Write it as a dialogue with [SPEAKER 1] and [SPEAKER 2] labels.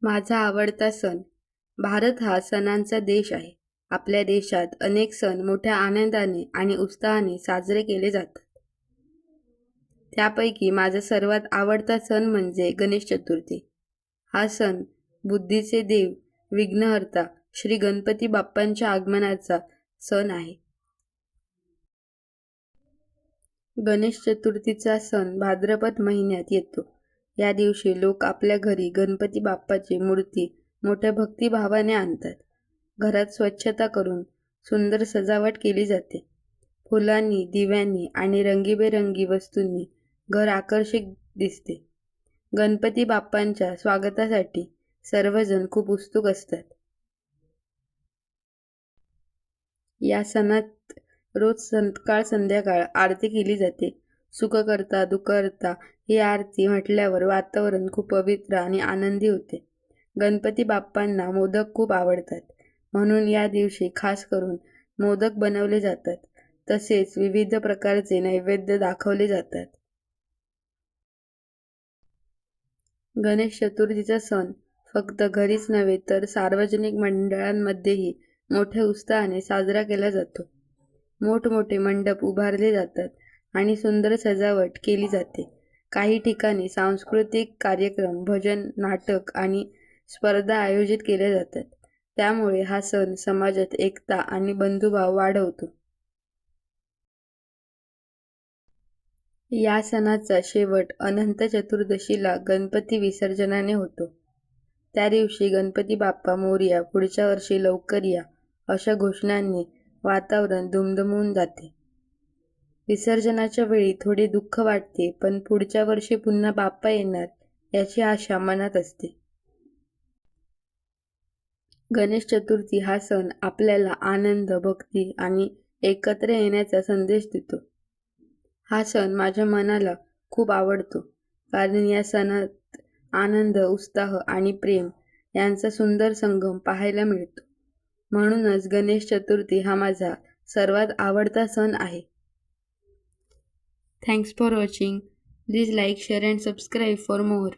[SPEAKER 1] माझा आवडता सण. भारत हा सणांचा देश आहे. आपल्या देशात अनेक सण मोठ्या आनंदाने आणि उत्साहाने साजरे केले जातात. त्यापैकी माझा सर्वात आवडता सण म्हणजे गणेश चतुर्थी. हा सण बुद्धीचे देव, विघ्नहर्ता श्री गणपती बाप्पांच्या आगमनाचा सण आहे. गणेश चतुर्थीचा सण भाद्रपद महिन्यात येतो. या दिवशी लोक आपल्या घरी गणपती बाप्पाची मूर्ती मोठ्या भक्तिभावाने आणतात. घरात स्वच्छता करून सुंदर सजावट केली जाते. फुलांनी, दिव्यांनी आणि रंगीबेरंगी वस्तूंनी घर आकर्षक दिसते. गणपती बाप्पांच्या स्वागतासाठी सर्वजण खूप उत्सुक असतात. या सणात रोज सकाळ संध्याकाळ आरती केली जाते. सुखकर्ता दुःखहर्ता ही आरती म्हटल्यावर वातावरण खूप पवित्र आणि आनंदी होते. गणपती बाप्पांना मोदक खूप आवडतात, म्हणून या दिवशी खास करून मोदक बनवले जातात. तसेच विविध प्रकारचे नैवेद्य दाखवले जातात. गणेश चतुर्थीचा सण फक्त घरीच नव्हे तर सार्वजनिक मंडळांमध्येही मोठ्या उत्साहाने साजरा केला जातो. मोठमोठे मंडप उभारले जातात आणि सुंदर सजावट केली जाते. काही ठिकाणी सांस्कृतिक कार्यक्रम, भजन, नाटक आणि स्पर्धा आयोजित केल्या जातात. त्यामुळे हा सण समाजात एकता आणि बंधुभाव वाढवतो. या सणाचा शेवट अनंत चतुर्दशीला गणपती विसर्जनाने होतो. त्या दिवशी गणपती बाप्पा मोरया, पुढच्या वर्षी लवकर या अशा घोषणांनी वातावरण दुमदुमून जाते. विसर्जनाच्या वेळी थोडे दुःख वाटते, पण पुढच्या वर्षी पुन्हा बाप्पा येणार याची आशा मनात असते. गणेश चतुर्थी हा सण आपल्याला आनंद, भक्ती आणि एकत्र येण्याचा संदेश देतो. हा सण माझ्या मनाला खूप आवडतो, कारण या सणात आनंद, उत्साह आणि प्रेम यांचा सुंदर संगम पाहायला मिळतो. म्हणूनच गणेश चतुर्थी हा माझा सर्वात आवडता सण आहे. Thanks for watching. Please like, share and subscribe for more.